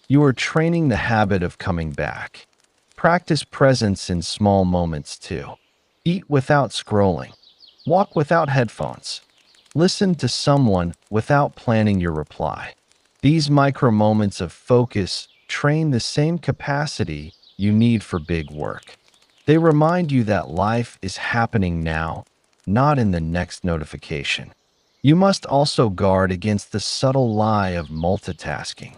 You are training the habit of coming back. Practice presence in small moments too. Eat without scrolling. Walk without headphones. Listen to someone without planning your reply. These micro moments of focus train the same capacity you need for big work. They remind you that life is happening now, not in the next notification. You must also guard against the subtle lie of multitasking.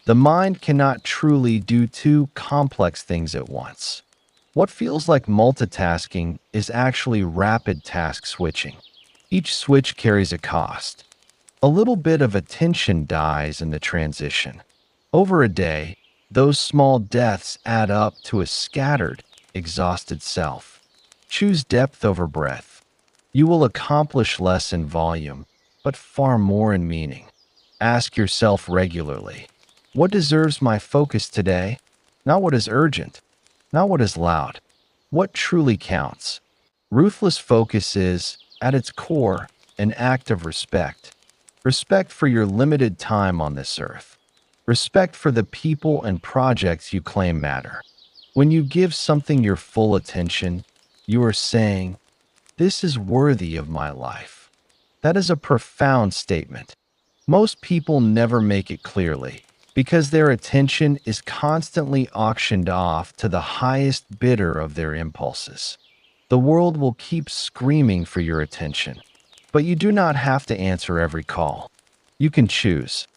The mind cannot truly do two complex things at once. What feels like multitasking is actually rapid task switching. Each switch carries a cost. A little bit of attention dies in the transition. Over a day, those small deaths add up to a scattered, exhausted self. Choose depth over breadth. You will accomplish less in volume, but far more in meaning. Ask yourself regularly, what deserves my focus today? Not what is urgent, not what is loud. What truly counts? Ruthless focus is, at its core, an act of respect. Respect for your limited time on this earth. Respect for the people and projects you claim matter. When you give something your full attention, you are saying, this is worthy of my life. That is a profound statement. Most people never make it clearly because their attention is constantly auctioned off to the highest bidder of their impulses. The world will keep screaming for your attention, but you do not have to answer every call. You can choose.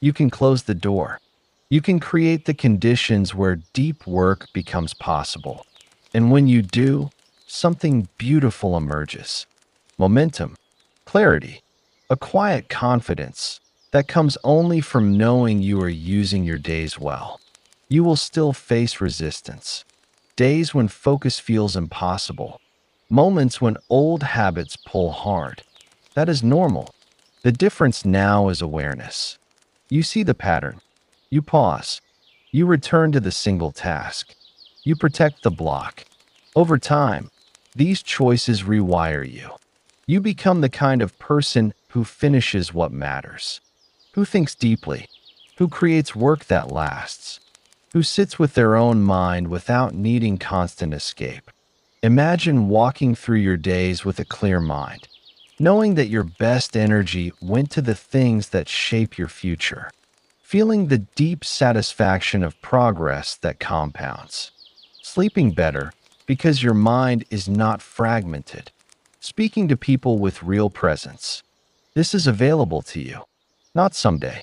You can close the door. You can create the conditions where deep work becomes possible. And when you do, something beautiful emerges. Momentum, clarity, a quiet confidence that comes only from knowing you are using your days well. You will still face resistance. Days when focus feels impossible. Moments when old habits pull hard. That is normal. The difference now is awareness. You see the pattern. You pause. You return to the single task. You protect the block. Over time, these choices rewire you. You become the kind of person who finishes what matters, who thinks deeply, who creates work that lasts, who sits with their own mind without needing constant escape. Imagine walking through your days with a clear mind, knowing that your best energy went to the things that shape your future, feeling the deep satisfaction of progress that compounds, sleeping better because your mind is not fragmented, speaking to people with real presence. This is available to you, not someday,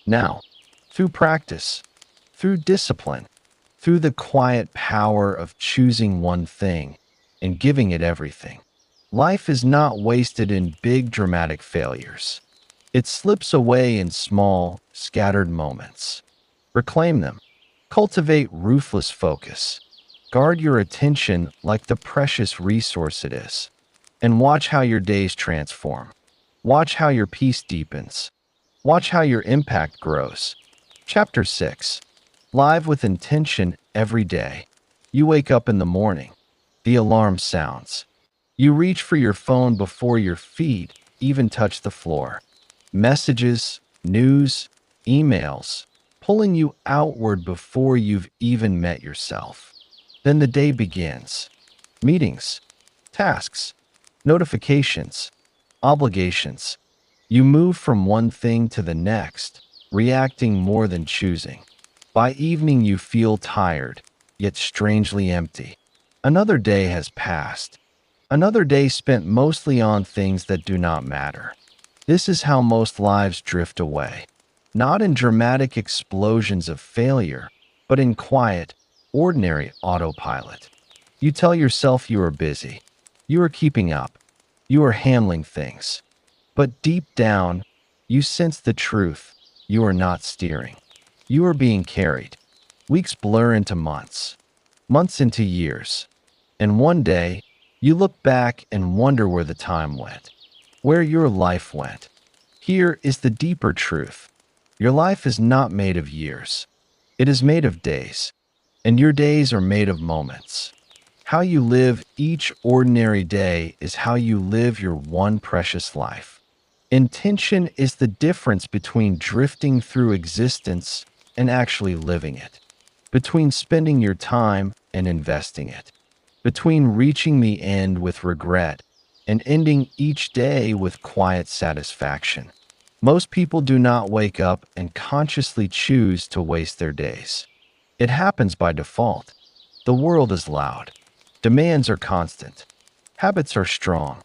now, through practice, through discipline, through the quiet power of choosing one thing and giving it everything. Life is not wasted in big dramatic failures. It slips away in small, scattered moments. Reclaim them. Cultivate ruthless focus. Guard your attention like the precious resource it is. And watch how your days transform. Watch how your peace deepens. Watch how your impact grows. Chapter 6. Live with intention every day. You wake up in the morning. The alarm sounds. You reach for your phone before your feet even touch the floor. Messages, news, emails, pulling you outward before you've even met yourself. Then the day begins. Meetings, tasks, notifications, obligations. You move from one thing to the next, reacting more than choosing. By evening, you feel tired, yet strangely empty. Another day has passed. Another day spent mostly on things that do not matter. This is how most lives drift away. Not in dramatic explosions of failure, but in quiet, ordinary autopilot. You tell yourself you are busy. You are keeping up. You are handling things. But deep down, you sense the truth. You are not steering. You are being carried. Weeks blur into months. Months into years. And one day, you look back and wonder where the time went, where your life went. Here is the deeper truth. Your life is not made of years. It is made of days. And your days are made of moments. How you live each ordinary day is how you live your one precious life. Intention is the difference between drifting through existence and actually living it, between spending your time and investing it, between reaching the end with regret and ending each day with quiet satisfaction. Most people do not wake up and consciously choose to waste their days. It happens by default. The world is loud. Demands are constant. Habits are strong.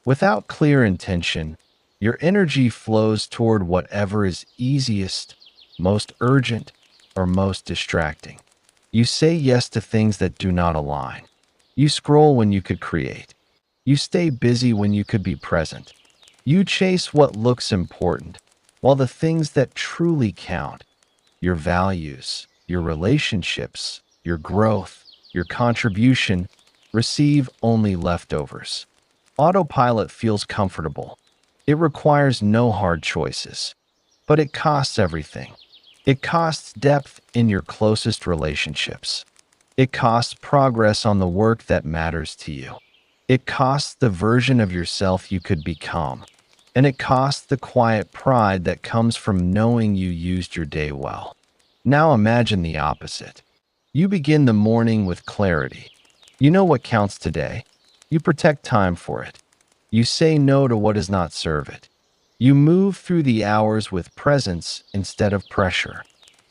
Without clear intention, your energy flows toward whatever is easiest, most urgent, or most distracting. You say yes to things that do not align. You scroll when you could create. You stay busy when you could be present. You chase what looks important, while the things that truly count, your values, your relationships, your growth, your contribution, receive only leftovers. Autopilot feels comfortable. It requires no hard choices, but it costs everything. It costs depth in your closest relationships. It costs progress on the work that matters to you. It costs the version of yourself you could become. And it costs the quiet pride that comes from knowing you used your day well. Now imagine the opposite. You begin the morning with clarity. You know what counts today. You protect time for it. You say no to what does not serve it. You move through the hours with presence instead of pressure.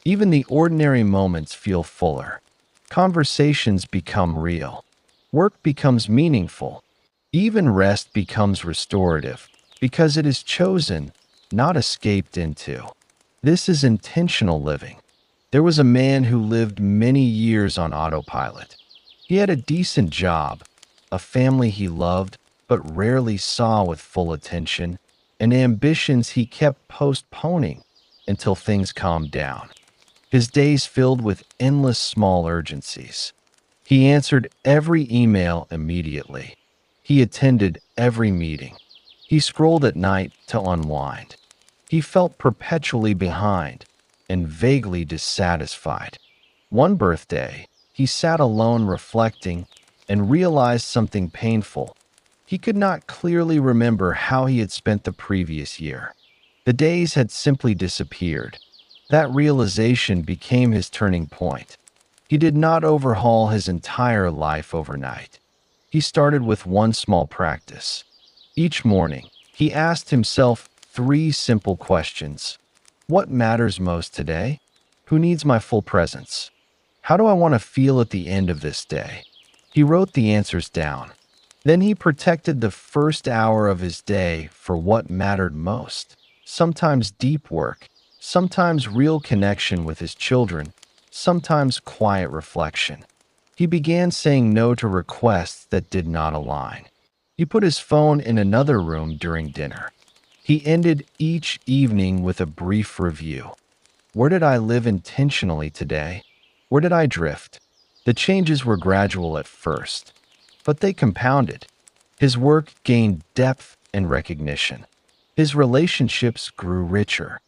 Even the ordinary moments feel fuller. Conversations become real. Work becomes meaningful. Even rest becomes restorative because it is chosen, not escaped into. This is intentional living. There was a man who lived many years on autopilot. He had a decent job, a family he loved but rarely saw with full attention, and ambitions he kept postponing until things calmed down. His days filled with endless small urgencies. He answered every email immediately. He attended every meeting. He scrolled at night to unwind. He felt perpetually behind and vaguely dissatisfied. One birthday, he sat alone reflecting and realized something painful. He could not clearly remember how he had spent the previous year. The days had simply disappeared. That realization became his turning point. He did not overhaul his entire life overnight. He started with one small practice. Each morning, he asked himself three simple questions. What matters most today? Who needs my full presence? How do I want to feel at the end of this day? He wrote the answers down. Then he protected the first hour of his day for what mattered most. Sometimes deep work, sometimes real connection with his children, sometimes quiet reflection. He began saying no to requests that did not align. He put his phone in another room during dinner. He ended each evening with a brief review. Where did I live intentionally today? Where did I drift? The changes were gradual at first, but they compounded. His work gained depth and recognition. His relationships grew richer.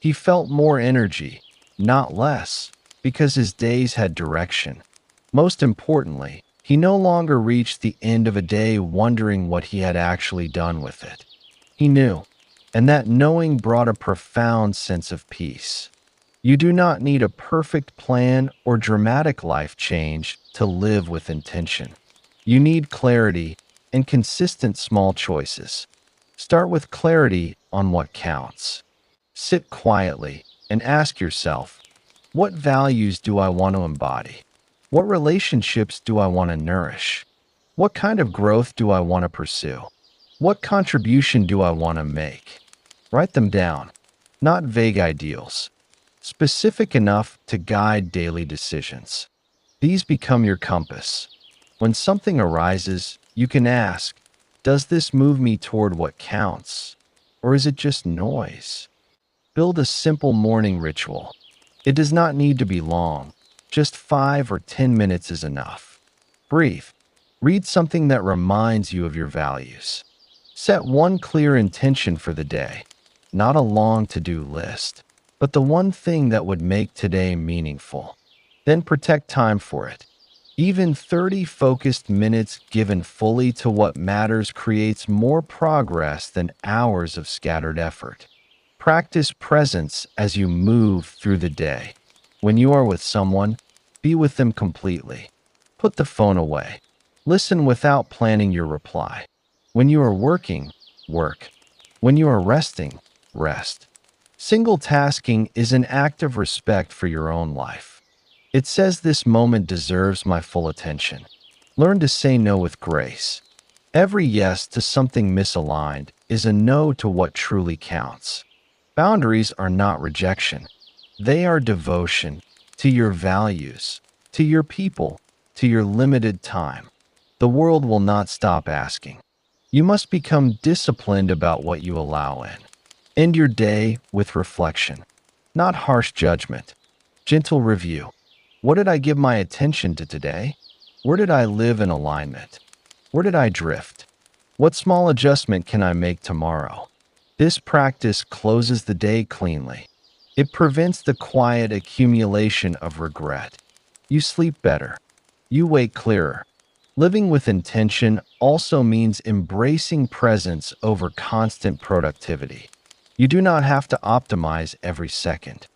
He felt more energy, not less, because his days had direction. Most importantly, he no longer reached the end of a day wondering what he had actually done with it. He knew, and that knowing brought a profound sense of peace. You do not need a perfect plan or dramatic life change to live with intention. You need clarity and consistent small choices. Start with clarity on what counts. Sit quietly and ask yourself, what values do I want to embody? What relationships do I want to nourish? What kind of growth do I want to pursue? What contribution do I want to make? Write them down, not vague ideals, specific enough to guide daily decisions. These become your compass. When something arises, you can ask, does this move me toward what counts? Or is it just noise? Build a simple morning ritual. It does not need to be long. Just 5 or 10 minutes is enough. Breathe. Read something that reminds you of your values. Set one clear intention for the day, not a long to-do list, but the one thing that would make today meaningful. Then protect time for it. Even 30 focused minutes given fully to what matters creates more progress than hours of scattered effort. Practice presence as you move through the day. When you are with someone, be with them completely. Put the phone away. Listen without planning your reply. When you are working, work. When you are resting, rest. Single tasking is an act of respect for your own life. It says this moment deserves my full attention. Learn to say no with grace. Every yes to something misaligned is a no to what truly counts. Boundaries are not rejection. They are devotion to your values, to your people, to your limited time. The world will not stop asking. You must become disciplined about what you allow in. End your day with reflection, not harsh judgment. Gentle review. What did I give my attention to today? Where did I live in alignment? Where did I drift? What small adjustment can I make tomorrow? This practice closes the day cleanly. It prevents the quiet accumulation of regret. You sleep better. You wake clearer. Living with intention also means embracing presence over constant productivity. You do not have to optimize every second,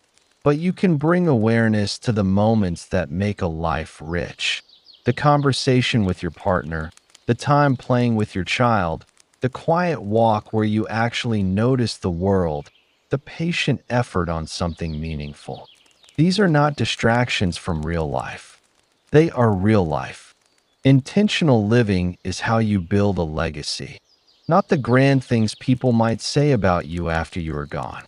but you can bring awareness to the moments that make a life rich. The conversation with your partner, the time playing with your child, the quiet walk where you actually notice the world, the patient effort on something meaningful. These are not distractions from real life. They are real life. Intentional living is how you build a legacy, not the grand things people might say about you after you are gone.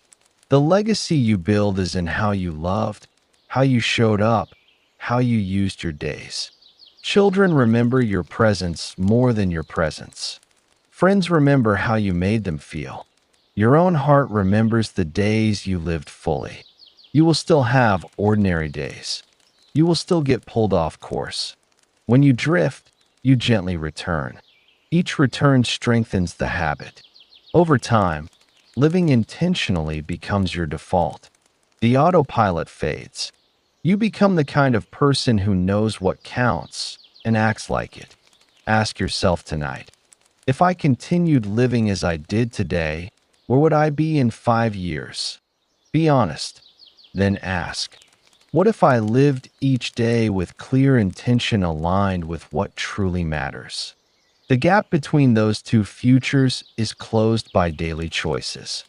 The legacy you build is in how you loved, how you showed up, how you used your days. Children remember your presence more than your presence. Friends remember how you made them feel. Your own heart remembers the days you lived fully. You will still have ordinary days. You will still get pulled off course. When you drift, you gently return. Each return strengthens the habit. Over time, living intentionally becomes your default. The autopilot fades. You become the kind of person who knows what counts and acts like it. Ask yourself tonight, if I continued living as I did today, where would I be in 5 years? Be honest. Then ask, what if I lived each day with clear intention aligned with what truly matters? The gap between those two futures is closed by daily choices.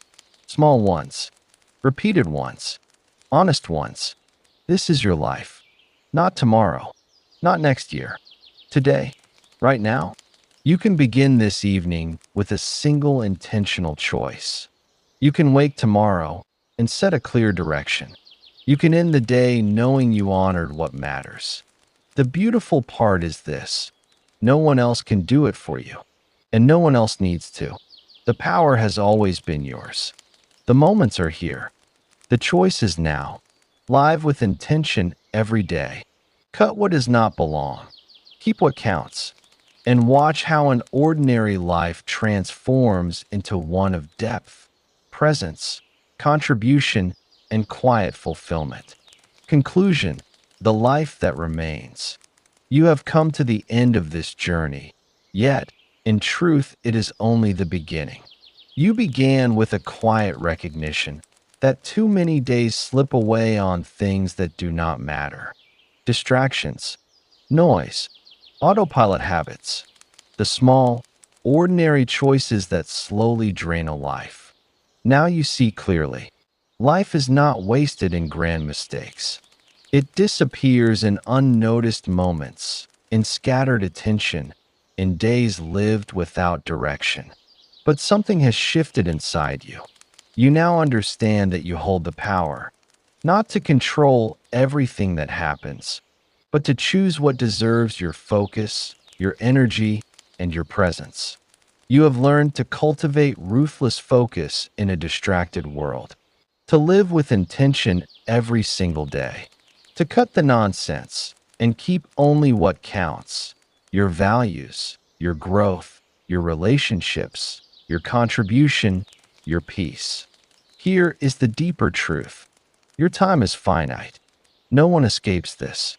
Small ones, repeated ones, honest ones. This is your life. Not tomorrow, not next year. Today, right now. You can begin this evening with a single intentional choice. You can wake tomorrow and set a clear direction. You can end the day knowing you honored what matters. The beautiful part is this: no one else can do it for you, and no one else needs to. The power has always been yours. The moments are here. The choice is now. Live with intention every day. Cut what does not belong. Keep what counts. And watch how an ordinary life transforms into one of depth, presence, contribution, and quiet fulfillment. Conclusion: the life that remains. You have come to the end of this journey, yet, in truth, it is only the beginning. You began with a quiet recognition that too many days slip away on things that do not matter. Distractions, noise, autopilot habits, the small, ordinary choices that slowly drain a life. Now you see clearly. Life is not wasted in grand mistakes. It disappears in unnoticed moments, in scattered attention, in days lived without direction. But something has shifted inside you. You now understand that you hold the power, not to control everything that happens, but to choose what deserves your focus, your energy, and your presence. You have learned to cultivate ruthless focus in a distracted world, to live with intention every single day, to cut the nonsense and keep only what counts: your values, your growth, your relationships, your contribution, your peace. Here is the deeper truth. Your time is finite. No one escapes this.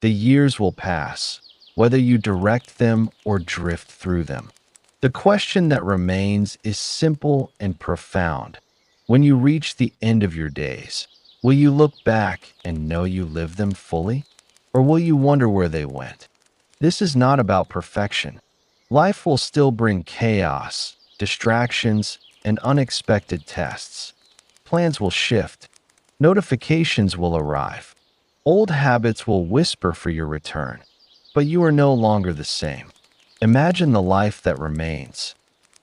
The years will pass, whether you direct them or drift through them. The question that remains is simple and profound. When you reach the end of your days, will you look back and know you lived them fully? Or will you wonder where they went? This is not about perfection. Life will still bring chaos, distractions, and unexpected tests. Plans will shift. Notifications will arrive. Old habits will whisper for your return. but you are no longer the same. Imagine the life that remains.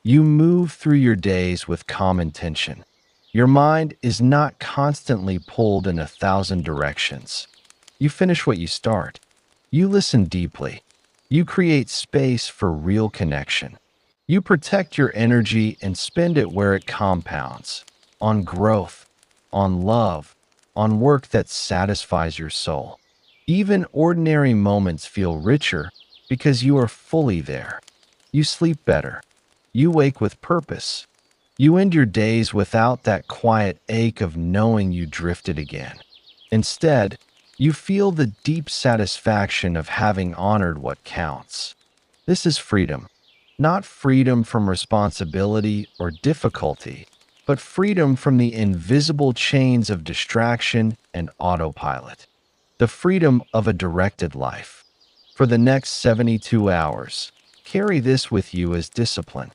You move through your days with calm intention. Your mind is not constantly pulled in 1,000 directions. You finish what you start. You listen deeply. You create space for real connection. You protect your energy and spend it where it compounds, on growth, on love, on work that satisfies your soul. Even ordinary moments feel richer because you are fully there. You sleep better. You wake with purpose. You end your days without that quiet ache of knowing you drifted again. Instead, you feel the deep satisfaction of having honored what counts. This is freedom, not freedom from responsibility or difficulty, but freedom from the invisible chains of distraction and autopilot. The freedom of a directed life. For the next 72 hours, carry this with you as discipline.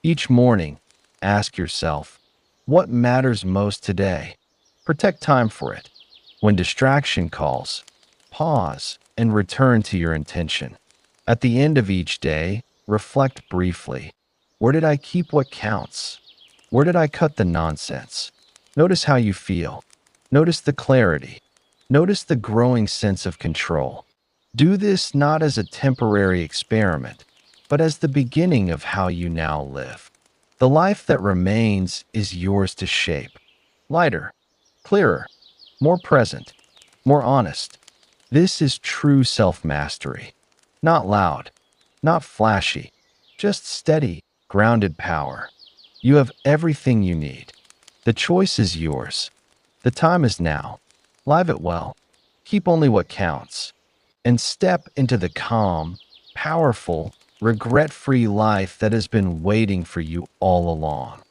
Each morning, ask yourself, what matters most today? Protect time for it. When distraction calls, pause and return to your intention. At the end of each day, reflect briefly. Where did I keep what counts? Where did I cut the nonsense? Notice how you feel. Notice the clarity. Notice the growing sense of control. Do this not as a temporary experiment, but as the beginning of how you now live. The life that remains is yours to shape. Lighter, clearer, more present, more honest. This is true self-mastery. Not loud, not flashy, just steady, grounded power. You have everything you need. The choice is yours. The time is now. Live it well. Keep only what counts. And step into the calm, powerful, regret-free life that has been waiting for you all along.